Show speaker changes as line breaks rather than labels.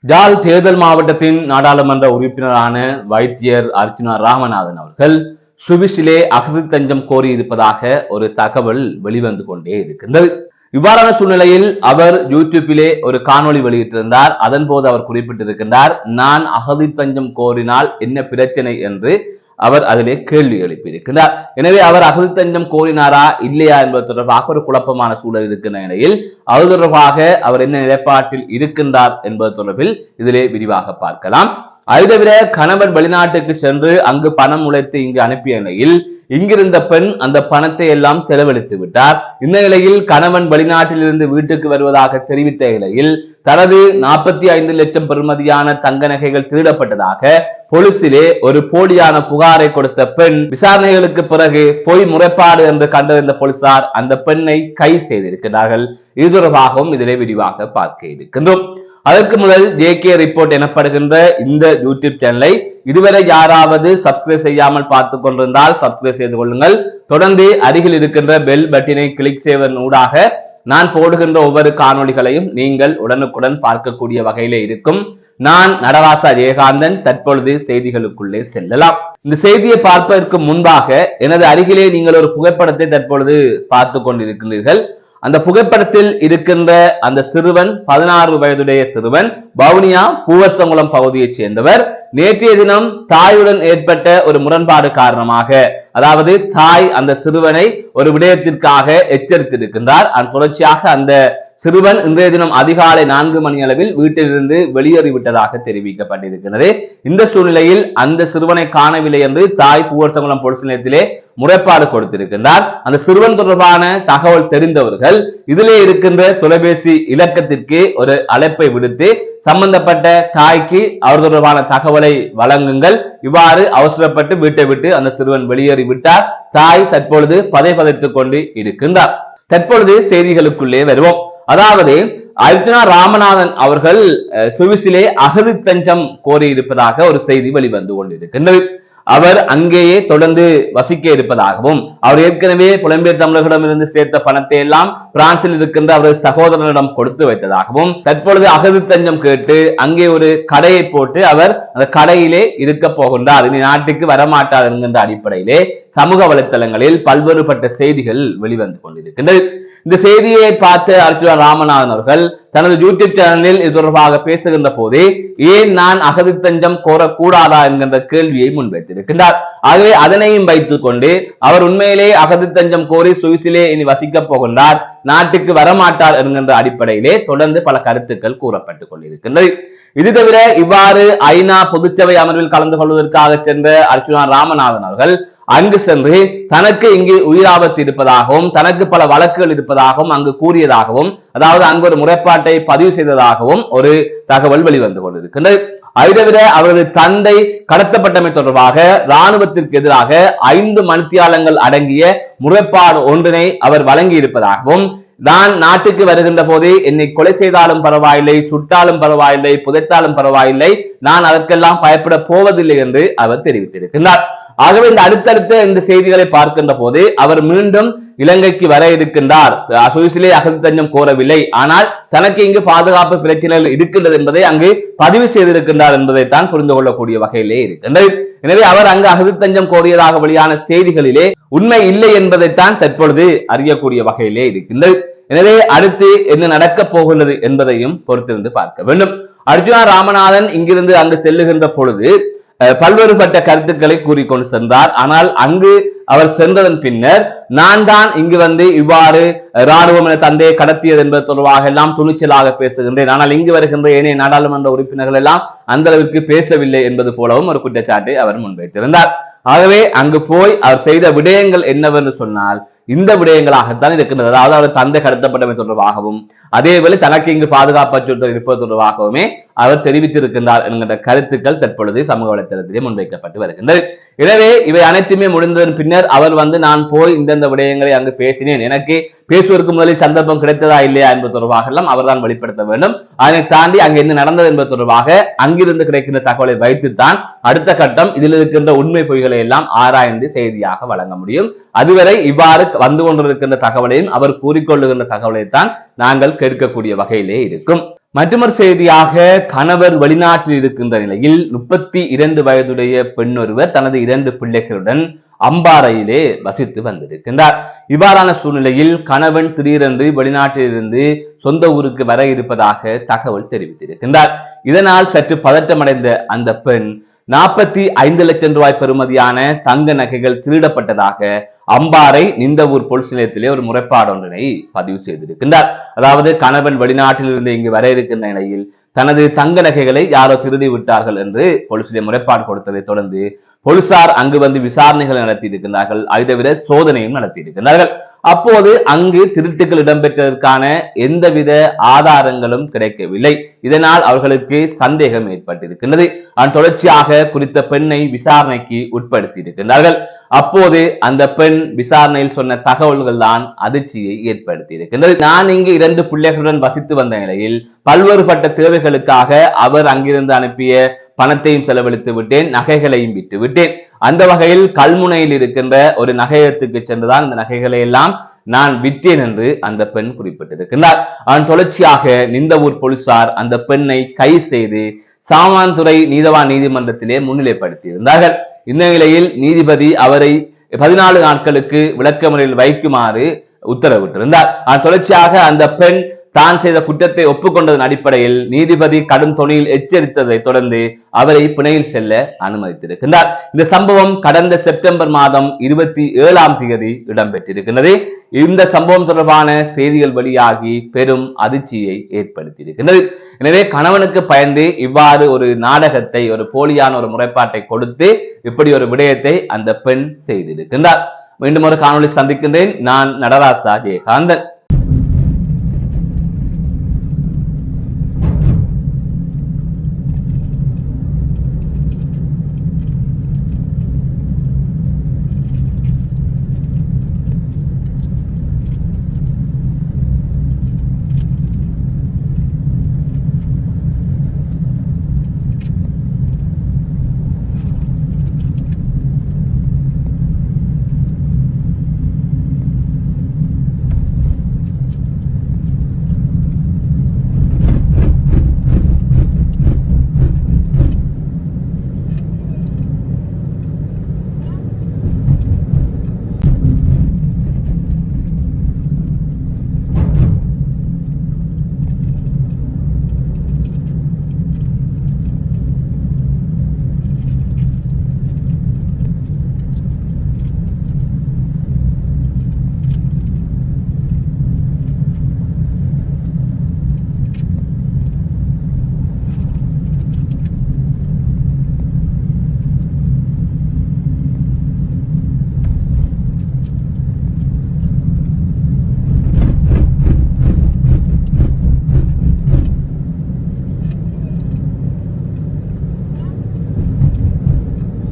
ஜாழ் தேர்தல் மாவட்டத்தின் நாடாளுமன்ற உறுப்பினரான வைத்தியர் அர்ச்சுனா ராமநாதன் அவர்கள் சுவிஸிலே அகதி தஞ்சம் கோரியிருப்பதாக ஒரு தகவல் வெளிவந்து கொண்டே இருக்கின்றது. இவ்வாறான சூழ்நிலையில் அவர் யூடியூப்பிலே ஒரு காணொளி வெளியிட்டிருந்தார். அதன் போது அவர் குறிப்பிட்டிருக்கின்றார், நான் அகதி தஞ்சம் கோரினால் என்ன பிரச்சனை என்று அவர் அதிலே கேள்வி எழுப்பியிருக்கிறார். எனவே அவர் அகதி தஞ்சம் கோரினாரா இல்லையா என்பது தொடர்பாக ஒரு குழப்பமான சூழல் இருக்கின்ற நிலையில் அது தொடர்பாக அவர் என்ன நிலைப்பாட்டில் இருக்கின்றார் என்பது தொடர்பில் இதிலே விரிவாக பார்க்கலாம். அதை தவிர கணவன் வெளிநாட்டுக்கு சென்று அங்கு பணம் உழைத்து இங்கு அனுப்பிய நிலையில் இங்கிருந்த பெண் அந்த பணத்தை எல்லாம் செலவழித்து விட்டார். இந்த நிலையில் கணவன் வெளிநாட்டில் இருந்து வீட்டுக்கு வருவதாக தெரிவித்த நிலையில் தனது 45 லட்சம் பெறுமதியான தங்க நகைகள் திருடப்பட்டதாக போலீசிலே ஒரு போலியான புகாரை கொடுத்த பெண் விசாரணைகளுக்கு பிறகு பொய் முறைப்பாடு என்று கண்டறிந்த போலீசார் அந்த பெண்ணை கைது செய்திருக்கிறார்கள். இது தொடர்பாகவும் இதிலே விரிவாக பார்க்க இருக்கின்றோம். அதற்கு முதல் ஜேகே ரிப்போர்ட் எனப்படுகின்ற இந்த யூடியூப் சேனலை இதுவரை யாராவது சப்ஸ்கிரைப் செய்யாமல் பார்த்துக் கொண்டிருந்தால் சப்ஸ்கிரைப் செய்து கொள்ளுங்கள். தொடர்ந்து அருகில் இருக்கின்ற பெல் பட்டினை கிளிக் செய்வதன் ஊடாக நான் போடுகின்ற ஒவ்வொரு காணொளிகளையும் நீங்கள் உடனுக்குடன் பார்க்கக்கூடிய வகையிலே இருக்கும். நான் நடராசா ஜெயகாந்தன். தற்பொழுது செய்திகளுக்குள்ளே செல்லலாம். இந்த செய்தியை பார்ப்பதற்கு முன்பாக எனது அருகிலே நீங்கள் ஒரு புகைப்படத்தை தற்பொழுது பார்த்து கொண்டிருக்கிறீர்கள். அந்த புகைப்படத்தில் இருக்கின்ற அந்த சிறுவன் 16 வயதுடைய சிறுவன் வவுனியா பூவரசங்குளம் பகுதியைச் சேர்ந்தவர். நேற்றைய தினம் தாயுடன் ஏற்பட்ட ஒரு முரண்பாடு காரணமாக, அதாவது தாய் அந்த சிறுவனை ஒரு விடயத்திற்காக எச்சரித்திருக்கின்றார். தொடர்ச்சியாக அந்த சிறுவன் இன்றைய தினம் அதிகாலை 4 மணி அளவில் வீட்டிலிருந்து வெளியேறிவிட்டதாக தெரிவிக்கப்பட்டிருக்கிறது. இந்த சூழ்நிலையில் அந்த சிறுவனை காணவில்லை என்று தாய் பூவரசங்குளம் போலீஸ் நிலையத்திலே முறைப்பாடு கொடுத்திருக்கின்றார். அந்த சிறுவன் தொடர்பான தகவல் தெரிந்தவர்கள் இதிலே இருக்கின்ற தொலைபேசி இலக்கத்திற்கு ஒரு அழைப்பை விடுத்து சம்பந்தப்பட்ட தாய்க்கு அவர் தொடர்பான தகவலை வழங்குங்கள், இவ்வாறு அவசரப்பட்டு வீட்டை விட்டு அந்த சிறுவன் வெளியேறி விட்டார். தாய் தற்பொழுது பதைத்துக் கொண்டு இருக்கின்றார். தற்பொழுது செய்திகளுக்குள்ளே வருவோம். அதாவது அர்ச்சுனா ராமநாதன் அவர்கள் சுவிஸிலே அகதி தஞ்சம் கோரியிருப்பதாக ஒரு செய்தி வெளிவந்து கொண்டிருக்கின்றது. அவர் அங்கேயே தொடர்ந்து வசிக்க இருப்பதாகவும், அவர் ஏற்கனவே புலம்பெயர் தமிழர்களிடமிருந்து சேர்த்த பணத்தை எல்லாம் பிரான்சில் இருக்கின்ற அவரது சகோதரனிடம் கொடுத்து வைத்ததாகவும், தற்பொழுது அகதி தஞ்சம் கேட்டு அங்கே ஒரு கடையை போட்டு அவர் அந்த கடையிலே இருக்க போகின்றார், இனி நாட்டுக்கு வரமாட்டார் என்கின்ற அடிப்படையிலே சமூக வலைத்தளங்களில் பல்வேறுபட்ட செய்திகள் வெளிவந்து கொண்டிருக்கின்றது. இந்த செய்தியை பார்த்த அர்ச்சுனா ராமநாதன் அவர்கள் தனது யூடியூப் சேனலில் இது தொடர்பாக பேசுகின்ற போதே ஏன் நான் அகதி தஞ்சம் கோரக்கூடாதா என்கின்ற கேள்வியை முன்வைத்திருக்கின்றார். ஆகவே அதனையும் வைத்துக் கொண்டு அவர் உண்மையிலே அகதி தஞ்சம் கோரி சுவிஸிலே இனி வசிக்கப் போகின்றார், நாட்டுக்கு வரமாட்டார் என்கின்ற அடிப்படையிலே தொடர்ந்து பல கருத்துக்கள் கூறப்பட்டுக் கொண்டிருக்கின்றது. இது தவிர இவ்வாறு ஐநா பொதுச்சபை அமர்வில் கலந்து கொள்வதற்காக சென்ற அர்ச்சுனா ராமநாதன் அவர்கள் அங்கு சென்று தனக்கு இங்கு உயிராபத்து இருப்பதாகவும், தனக்கு பல வழக்குகள் இருப்பதாகவும் அங்கு கூறியதாகவும், அதாவது அங்கு ஒரு முறைப்பாட்டை பதிவு செய்ததாகவும் ஒரு தகவல் வெளிவந்து கொண்டிருக்கின்றது. அதை தவிர அவரது தந்தை கடத்தப்பட்டமை தொடர்பாக இராணுவத்திற்கு எதிராக 5 மணித்தியாலங்கள் அடங்கிய முறைப்பாடு ஒன்றினை அவர் வழங்கி இருப்பதாகவும், நான் நாட்டுக்கு வருகின்ற போதே என்னை கொலை செய்தாலும் பரவாயில்லை, சுட்டாலும் பரவாயில்லை, புதைத்தாலும் பரவாயில்லை, நான் அதற்கெல்லாம் பயப்பட போவதில்லை என்று அவர் தெரிவித்திருக்கிறார். ஆகவே இந்த அடுத்தடுத்த இந்த செய்திகளை பார்க்கின்ற போது அவர் மீண்டும் இலங்கைக்கு வர இருக்கின்றார். சுவிஸிலே அகதி தஞ்சம் கோரவில்லை, ஆனால் தனக்கு இங்கு பாதுகாப்பு பிரச்சனைகள் இருக்கின்றது என்பதை அங்கு பதிவு செய்திருக்கின்றார் என்பதைத்தான் புரிந்து கொள்ளக்கூடிய வகையிலே இருக்கின்றது. எனவே அவர் அங்கு அகதி தஞ்சம் கோரியதாக வெளியான செய்திகளிலே உண்மை இல்லை என்பதைத்தான் தற்பொழுது அறியக்கூடிய வகையிலே இருக்கின்றது. எனவே அடுத்து என்ன நடக்கப் போகின்றது என்பதையும் பொறுத்திருந்து பார்க்க வேண்டும். அர்ச்சுனா ராமநாதன் இங்கிருந்து அங்கு செல்லுகின்ற பொழுது பல்வேறுபட்ட கருத்துக்களை கூறிக்கொண்டு சென்றார். ஆனால் அங்கு அவர் சென்றதன் பின்னர் நான் தான் இங்கு வந்து இவ்வாறு இராணுவம் என தந்தையை கடத்தியது என்பது தொடர்பாக எல்லாம் துணிச்சலாக பேசுகின்றேன், ஆனால் இங்கு வருகின்ற ஏனைய நாடாளுமன்ற உறுப்பினர்கள் எல்லாம் அந்த அளவிற்கு பேசவில்லை என்பது போலவும் ஒரு குற்றச்சாட்டை அவர் முன்வைத்திருந்தார். ஆகவே அங்கு போய் அவர் செய்த விடயங்கள் என்னவென்று சொன்னால் இந்த விடயங்களாகத்தான் இருக்கின்றது. அதாவது அவர் தந்தை கடத்தப்பட்டமை தொடர்பாகவும், அதேவேளை தனக்கு இங்கு பாதுகாப்பு அச்சுறுத்தல் இருப்பது தொடர்பாகவுமே அவர் தெரிவித்திருக்கின்றார் என்கின்ற கருத்துக்கள் தற்பொழுது சமூக வலைதளத்திலே முன்வைக்கப்பட்டு வருகின்றது. எனவே இவை அனைத்துமே முடிந்ததன் பின்னர் அவர் வந்து நான் போய் இந்தந்த விடயங்களை அங்கு பேசினேன், எனக்கு பேசுவதற்கு முதலில் சந்தர்ப்பம் கிடைத்ததா இல்லையா என்பது தொடர்பாக எல்லாம் அவர்தான் வெளிப்படுத்த வேண்டும். அதனை தாண்டி அங்கு என்ன நடந்தது என்பது தொடர்பாக அங்கிருந்து கிடைக்கின்ற தகவலை வைத்துத்தான் அடுத்த கட்டம் இதில் இருக்கின்ற உண்மை பொய்களை எல்லாம் ஆராய்ந்து செய்தியாக வழங்க முடியும். அதுவரை இவ்வாறு வந்து கொண்டிருக்கின்ற தகவலையும் அவர் கூறிக்கொள்ளுகின்ற தகவலைத்தான் நாங்கள் கேட்கக்கூடிய வகையிலே இருக்கும். மற்றொரு செய்தியாக, கணவர் வெளிநாட்டில் இருக்கின்ற நிலையில் 32 வயதுடைய பெண்ணொருவர் தனது 2 பிள்ளைகளுடன் அம்பாறையிலே வசித்து வந்திருக்கின்றார். இவ்வாறான சூழ்நிலையில் கணவன் திடீரென்று வெளிநாட்டிலிருந்து சொந்த ஊருக்கு வர இருப்பதாக தகவல் தெரிவித்திருக்கின்றார். இதனால் சற்று பதற்றமடைந்த அந்த பெண் 45 லட்சம் ரூபாய் பெறுமதியான தங்க நகைகள் திருடப்பட்டதாக அம்பாறை நிந்தவூர் போலீஸ் நிலையத்திலே ஒரு முறைப்பாடு ஒன்றினை பதிவு செய்திருக்கின்றார். அதாவது கணவன் வெளிநாட்டில் இருந்து இங்கு வர இருக்கின்ற நிலையில் தனது தங்க நகைகளை யாரோ திருடி விட்டார்கள் என்று போலீசிலே முறைப்பாடு கொடுத்ததை தொடர்ந்து போலீசார் அங்கு வந்து விசாரணைகள் நடத்தி இருக்கின்றார்கள். அதை தவிர சோதனையும் நடத்தி இருக்கின்றார்கள். அப்போது அங்கு திருட்டுகள் இடம்பெற்றதற்கான எந்தவித ஆதாரங்களும் கிடைக்கவில்லை. இதனால் அவர்களுக்கு சந்தேகம் ஏற்பட்டிருக்கின்றது. அதன் தொடர்ச்சியாக குறித்த பெண்ணை விசாரணைக்கு உட்படுத்தி இருக்கின்றார்கள். அப்போது அந்த பெண் விசாரணையில் சொன்ன தகவல்கள் தான் அதிர்ச்சியை ஏற்படுத்தி இருக்கின்றது. நான் இங்கு 2 பிள்ளைகளுடன் வசித்து வந்த நிலையில் பல்வேறுபட்ட தேவைகளுக்காக அவர் அங்கிருந்து அனுப்பிய பணத்தையும் செலவழித்து விட்டேன், நகைகளையும் விட்டு விட்டேன். அந்த வகையில் கல்முனையில் இருக்கின்ற ஒரு நகையகத்துக்கு சென்றுதான் இந்த நகைகளை எல்லாம் நான் விற்றேன் என்று அந்த பெண் குறிப்பிட்டிருக்கின்றார். அதன் தொடர்ச்சியாக நிந்தவூர் போலீசார் அந்த பெண்ணை கைது செய்து சாமான்துறை நீதவான் நீதிமன்றத்திலே முன்னிலைப்படுத்தி இருந்தார்கள். இந்த நிலையில் நீதிபதி அவரை 14 நாட்களுக்கு விளக்கமறியலில் வைக்குமாறு உத்தரவிட்டிருந்தார். அதன் தொடர்ச்சியாக அந்த பெண் தான் செய்த குற்றத்தை ஒப்புக்கொண்டதன் அடிப்படையில் நீதிபதி கடும் தொனியில் எச்சரித்ததை தொடர்ந்து அவரை பிணையில் செல்ல அனுமதித்திருக்கின்றார். இந்த சம்பவம் கடந்த செப்டம்பர் மாதம் 27ஆம் தேதி இடம்பெற்றிருக்கின்றது. இந்த சம்பவம் தொடர்பான செய்திகள் வெளியாகி பெரும் அதிர்ச்சியை ஏற்படுத்தியிருக்கின்றது. எனவே கணவனுக்கு பயந்து இவ்வாறு ஒரு நாடகத்தை, ஒரு போலியான ஒரு முறைப்பாட்டை கொடுத்து இப்படி ஒரு விடயத்தை அந்த பெண் செய்திருக்கின்றார். மீண்டும் ஒரு காணொளி சந்திக்கின்றேன். நான் நடராசா ஜெயகாந்தன்.